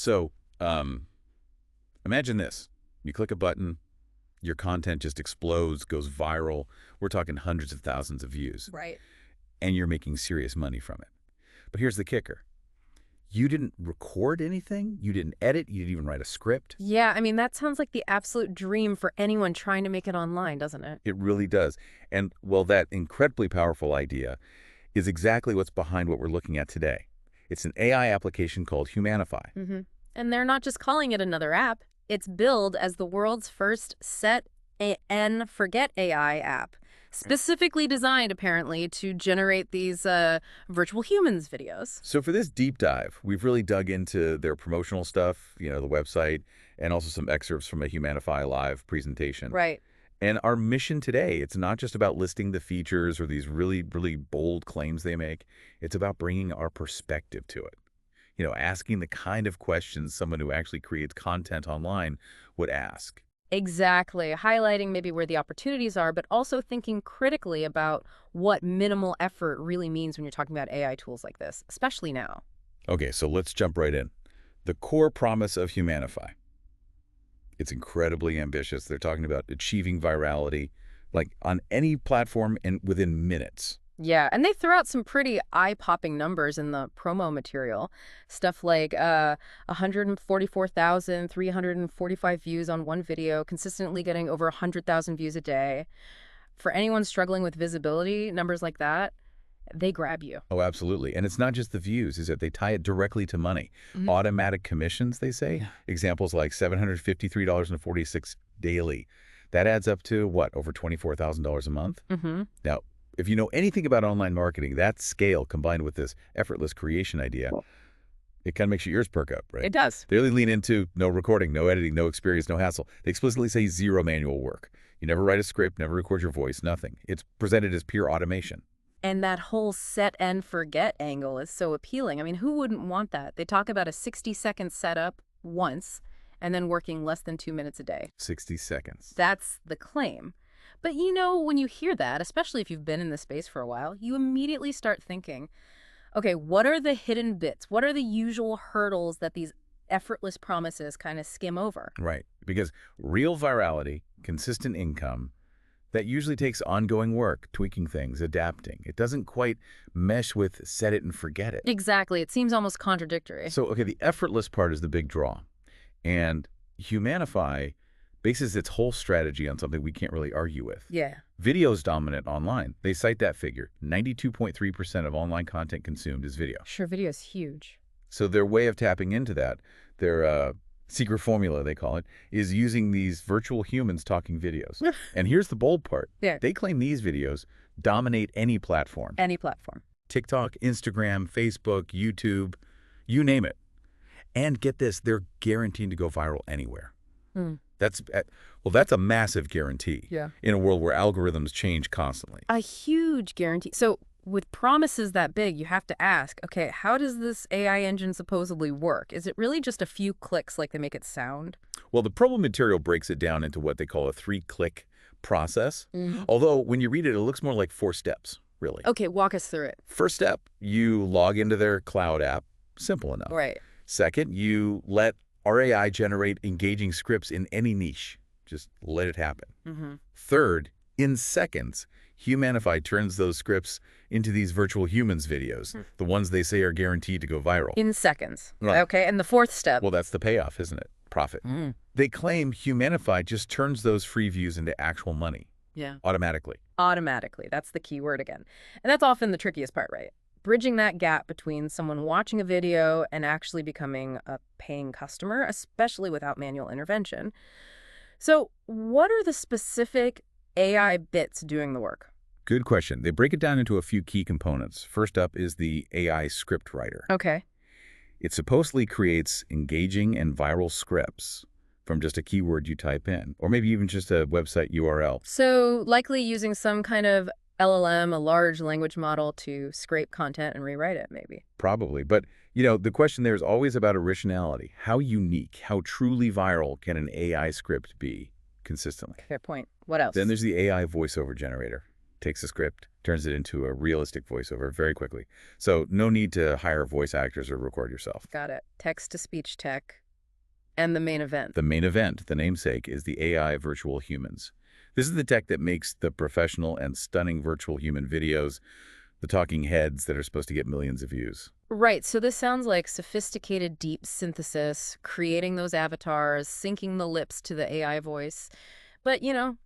So, imagine this. You click a button, your content just explodes, goes viral. We're talking hundreds of thousands of views. Right. And you're making serious money from it. But here's the kicker. You didn't record anything. You didn't edit. You didn't even write a script. Yeah, I mean, that sounds like the absolute dream for anyone trying to make it online, doesn't it? It really does. And, well, that incredibly powerful idea is exactly what's behind what we're looking at today. It's an AI application called Humanify. Mm-hmm. And they're not just calling it another app. It's billed as the world's first set and forget AI app, specifically designed, apparently, to generate these virtual humans videos. So for this deep dive, we've really dug into their promotional stuff, the website, and also some excerpts from a Humanify Live presentation. Right. And our mission today, it's not just about listing the features or these really, really bold claims they make. It's about bringing our perspective to it. Asking the kind of questions someone who actually creates content online would ask. Exactly. Highlighting maybe where the opportunities are, but also thinking critically about what minimal effort really means when you're talking about AI tools like this, especially now. Okay, so let's jump right in. The core promise of Humanify. It's incredibly ambitious. They're talking about achieving virality, like on any platform and within minutes. Yeah, and they throw out some pretty eye-popping numbers in the promo material. Stuff like 144,345 views on one video, consistently getting over 100,000 views a day. For anyone struggling with visibility, numbers like that, they grab you. Oh, absolutely. And it's not just the views, is that they tie it directly to money. Mhm. Automatic commissions, they say. Yeah. Examples like $753.46 daily. That adds up to, what, over $24,000 a month? Mm-hmm. Now, if you know anything about online marketing, that scale combined with this effortless creation idea, it kind of makes your ears perk up, right? It does. They really lean into no recording, no editing, no experience, no hassle. They explicitly say zero manual work. You never write a script, never record your voice, nothing. It's presented as pure automation. And that whole set and forget angle is so appealing. I mean, who wouldn't want that? They talk about a 60-second setup once and then working less than 2 minutes a day. 60 seconds. That's the claim. But when you hear that, especially if you've been in this space for a while, you immediately start thinking, okay, what are the hidden bits? What are the usual hurdles that these effortless promises kind of skim over? Right. Because real virality, consistent income, that usually takes ongoing work, tweaking things, adapting. It doesn't quite mesh with set it and forget it. Exactly. It seems almost contradictory. So, okay, the effortless part is the big draw. And Humanify bases its whole strategy on something we can't really argue with. Yeah. Video's dominant online. They cite that figure. 92.3% of online content consumed is video. Sure, video is huge. So their way of tapping into that, their secret formula, they call it, is using these virtual humans talking videos. And here's the bold part. Yeah. They claim these videos dominate any platform. Any platform. TikTok, Instagram, Facebook, YouTube, you name it. And get this, they're guaranteed to go viral anywhere. Mm. That's a massive guarantee. Yeah. In a world where algorithms change constantly. A huge guarantee. So with promises that big, you have to ask, okay, how does this AI engine supposedly work? Is it really just a few clicks like they make it sound? Well, the promo material breaks it down into what they call a 3-click process. Mm-hmm. Although when you read it, it looks more like 4 steps, really. Okay, walk us through it. First step, you log into their cloud app. Simple enough. Right. Second, you let our AI generate engaging scripts in any niche. Just let it happen. Mm-hmm. Third, in seconds, Humanify turns those scripts into these virtual humans videos, the ones they say are guaranteed to go viral. In seconds. Right. Okay, and the fourth step. Well, that's the payoff, isn't it? Profit. They claim Humanify just turns those free views into actual money. Yeah. Automatically. Automatically. That's the key word again. And that's often the trickiest part, right? Bridging that gap between someone watching a video and actually becoming a paying customer, especially without manual intervention. So what are the specific AI bits doing the work? Good question. They break it down into a few key components. First up is the AI script writer. Okay. It supposedly creates engaging and viral scripts from just a keyword you type in, or maybe even just a website URL. So likely using some kind of LLM, a large language model, to scrape content and rewrite it, maybe. Probably. But, the question there is always about originality. How unique, how truly viral can an AI script be consistently? Fair point. What else? Then there's the AI voiceover generator. takes a script, turns it into a realistic voiceover very quickly. So no need to hire voice actors or record yourself. Got it. Text-to-speech tech. And the main event. The main event, the namesake, is the AI virtual humans. This is the tech that makes the professional and stunning virtual human videos, the talking heads that are supposed to get millions of views. Right, so this sounds like sophisticated deep synthesis, creating those avatars, syncing the lips to the AI voice. But,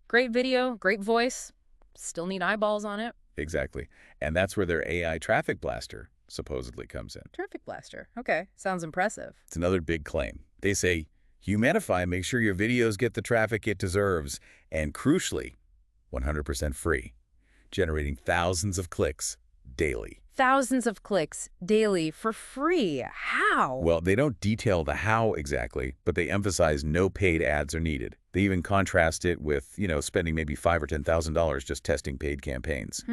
great video, great voice, still need eyeballs on it. Exactly. And that's where their AI traffic blaster supposedly comes in. Traffic blaster. Okay, sounds impressive. It's another big claim. They say, Humanify makes sure your videos get the traffic it deserves, and crucially, 100% free, generating thousands of clicks daily. Thousands of clicks daily for free. How? Well, they don't detail the how exactly, but they emphasize no paid ads are needed. They even contrast it with, spending maybe $5,000 or $10,000 just testing paid campaigns.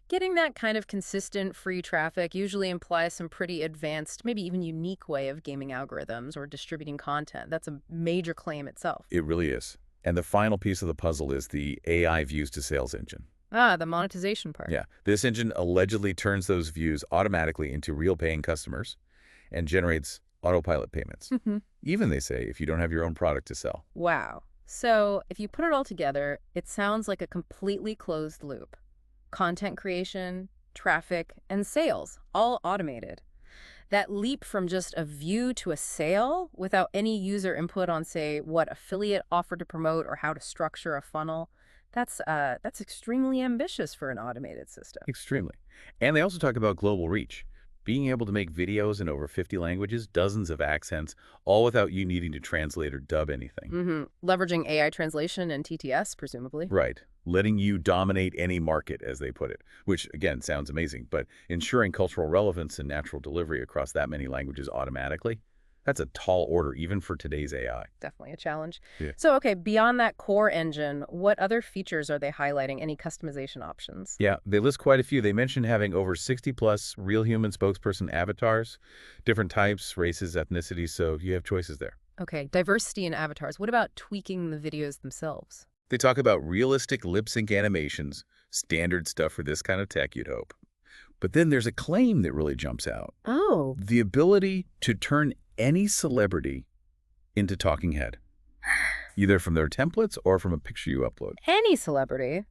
Getting that kind of consistent free traffic usually implies some pretty advanced, maybe even unique way of gaming algorithms or distributing content. That's a major claim itself. It really is. And the final piece of the puzzle is the AI views to sales engine. Ah, the monetization part. Yeah, this engine allegedly turns those views automatically into real paying customers and generates autopilot payments. Even, they say, if you don't have your own product to sell. Wow. So if you put it all together, it sounds like a completely closed loop. Content creation, traffic, and sales, all automated. That leap from just a view to a sale without any user input on, say, what affiliate offer to promote or how to structure a funnel, that's extremely ambitious for an automated system. Extremely. And they also talk about global reach. Being able to make videos in over 50 languages, dozens of accents, all without you needing to translate or dub anything. Leveraging AI translation and TTS, presumably. Right. Letting you dominate any market, as they put it, which, again, sounds amazing. But ensuring cultural relevance and natural delivery across that many languages automatically, that's a tall order, even for today's AI. Definitely a challenge. Yeah. So, okay, beyond that core engine, what other features are they highlighting? Any customization options? Yeah, they list quite a few. They mentioned having over 60-plus real human spokesperson avatars, different types, races, ethnicities, so you have choices there. Okay, diversity in avatars. What about tweaking the videos themselves? They talk about realistic lip sync animations, standard stuff for this kind of tech, you'd hope. But then there's a claim that really jumps out. Oh. The ability to turn any celebrity into talking head, either from their templates or from a picture you upload. Any celebrity?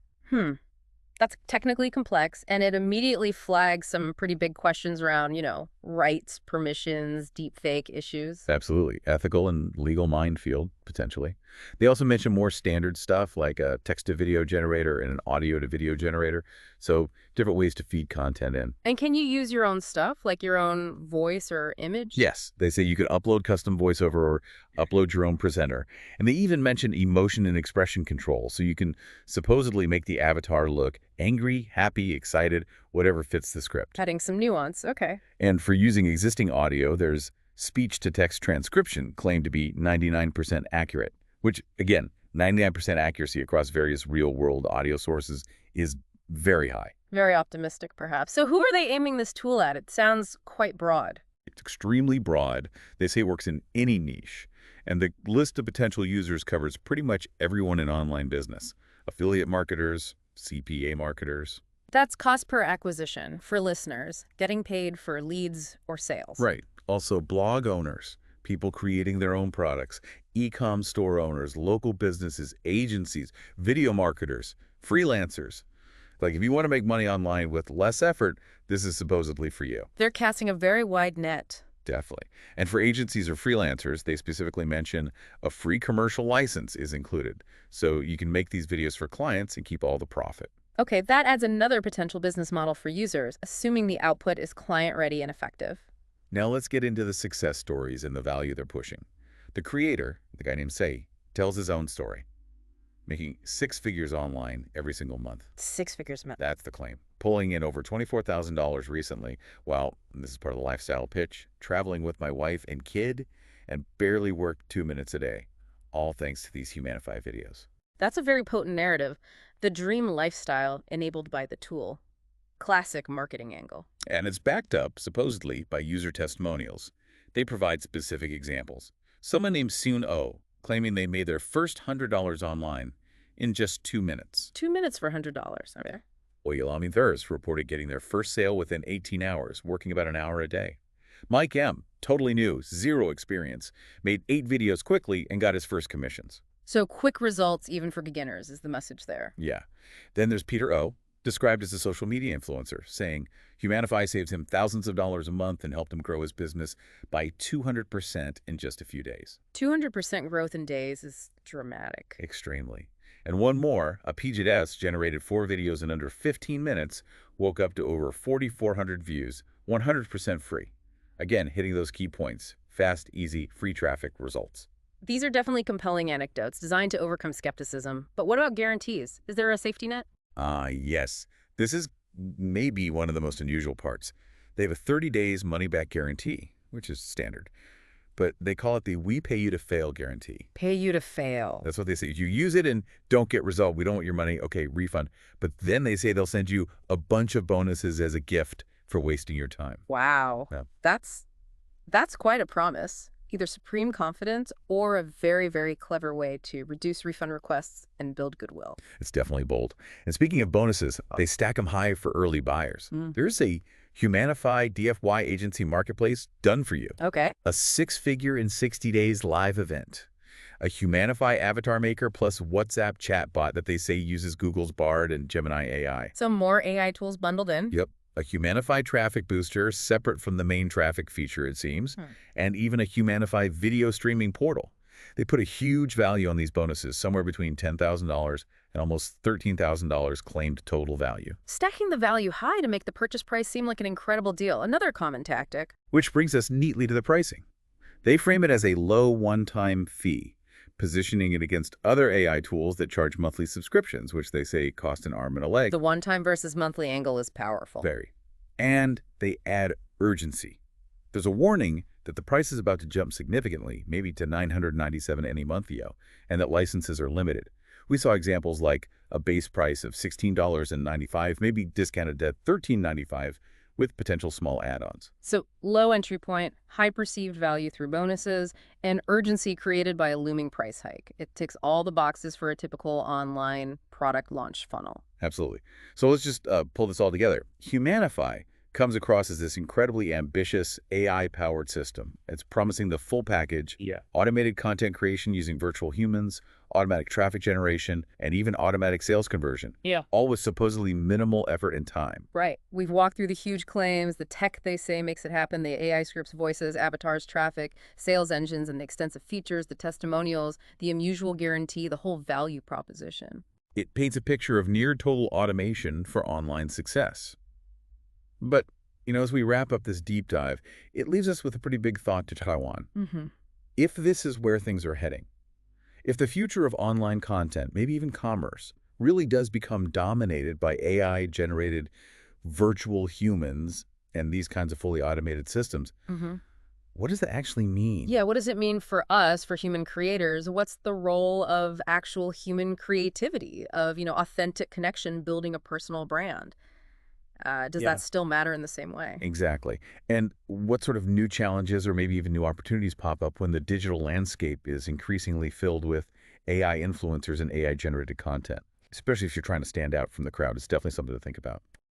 That's technically complex, and it immediately flags some pretty big questions around, rights, permissions, deepfake issues. Absolutely. Ethical and legal minefield, potentially. They also mention more standard stuff like a text-to-video generator and an audio-to-video generator, so different ways to feed content in. And can you use your own stuff, like your own voice or image? Yes, they say you could upload custom voiceover or upload your own presenter. And they even mention emotion and expression control, so you can supposedly make the avatar look angry, happy, excited, whatever fits the script. Adding some nuance, okay. And for using existing audio, there's speech-to-text transcription claimed to be 99% accurate, which, again, 99% accuracy across various real-world audio sources is very high. Very optimistic, perhaps. So who are they aiming this tool at? It sounds quite broad. It's extremely broad. They say it works in any niche. And the list of potential users covers pretty much everyone in online business. Affiliate marketers, CPA marketers. That's cost per acquisition for listeners, getting paid for leads or sales. Right. Also blog owners, people creating their own products, e-com store owners, local businesses, agencies, video marketers, freelancers. Like, if you want to make money online with less effort, this is supposedly for you. They're casting a very wide net. Definitely. And for agencies or freelancers, they specifically mention a free commercial license is included. So you can make these videos for clients and keep all the profit. Okay, that adds another potential business model for users, assuming the output is client-ready and effective. Now let's get into the success stories and the value they're pushing. The creator, the guy named Say, tells his own story, making 6 figures online every single month. 6 figures. That's the claim. Pulling in over $24,000 recently while, and this is part of the lifestyle pitch, traveling with my wife and kid and barely worked 2 minutes a day, all thanks to these Humanify videos. That's a very potent narrative. The dream lifestyle enabled by the tool. Classic marketing angle. And it's backed up, supposedly, by user testimonials. They provide specific examples. Someone named Soon Oh, claiming they made their first $100 online in just 2 minutes. 2 minutes for $100. Okay. Oyalami Thurs reported getting their first sale within 18 hours, working about an hour a day. Mike M., totally new, zero experience, made 8 videos quickly and got his first commissions. So quick results even for beginners is the message there. Yeah. Then there's Peter O., described as a social media influencer, saying Humanify saves him thousands of dollars a month and helped him grow his business by 200% in just a few days. 200% growth in days is dramatic. Extremely. And one more, a PJS generated 4 videos in under 15 minutes, woke up to over 4,400 views, 100% free. Again, hitting those key points. Fast, easy, free traffic results. These are definitely compelling anecdotes designed to overcome skepticism. But what about guarantees? Is there a safety net? Yes. This is maybe one of the most unusual parts. They have a 30 days money-back guarantee, which is standard. But they call it the "we pay you to fail" guarantee. Pay you to fail. That's what they say. If you use it and don't get resolved, we don't want your money, okay, refund. But then they say they'll send you a bunch of bonuses as a gift for wasting your time. Wow. Yeah. That's quite a promise. Either supreme confidence or a very, very clever way to reduce refund requests and build goodwill. It's definitely bold. And speaking of bonuses, they stack them high for early buyers. There's a Humanify DFY agency marketplace done for you. Okay. A 6-figure in 60 days live event. A Humanify avatar maker plus WhatsApp chatbot that they say uses Google's Bard and Gemini AI. So more AI tools bundled in? Yep. A Humanify traffic booster separate from the main traffic feature, it seems, and even a Humanify video streaming portal. They put a huge value on these bonuses, somewhere between $10,000 and almost $13,000 claimed total value. Stacking the value high to make the purchase price seem like an incredible deal. Another common tactic. Which brings us neatly to the pricing. They frame it as a low one-time fee, positioning it against other AI tools that charge monthly subscriptions, which they say cost an arm and a leg. The one-time versus monthly angle is powerful. Very. And they add urgency. There's a warning that the price is about to jump significantly, maybe to $997 any month, and that licenses are limited. We saw examples like a base price of $16.95, maybe discounted at $13.95, with potential small add-ons. So low entry point, high perceived value through bonuses, and urgency created by a looming price hike. It ticks all the boxes for a typical online product launch funnel. Absolutely. So let's just pull this all together. Humanify comes across as this incredibly ambitious AI-powered system. It's promising the full package, automated content creation using virtual humans, automatic traffic generation, and even automatic sales conversion. All with supposedly minimal effort and time. Right. We've walked through the huge claims, the tech they say makes it happen, the AI scripts, voices, avatars, traffic, sales engines, and the extensive features, the testimonials, the unusual guarantee, the whole value proposition. It paints a picture of near-total automation for online success. But, as we wrap up this deep dive, it leaves us with a pretty big thought to Taiwan. If this is where things are heading, if the future of online content, maybe even commerce, really does become dominated by AI-generated virtual humans and these kinds of fully automated systems, what does that actually mean? Yeah, what does it mean for us, for human creators? What's the role of actual human creativity, of, authentic connection, building a personal brand? Does that still matter in the same way? Exactly. And what sort of new challenges or maybe even new opportunities pop up when the digital landscape is increasingly filled with AI influencers and AI-generated content? Especially if you're trying to stand out from the crowd. It's definitely something to think about.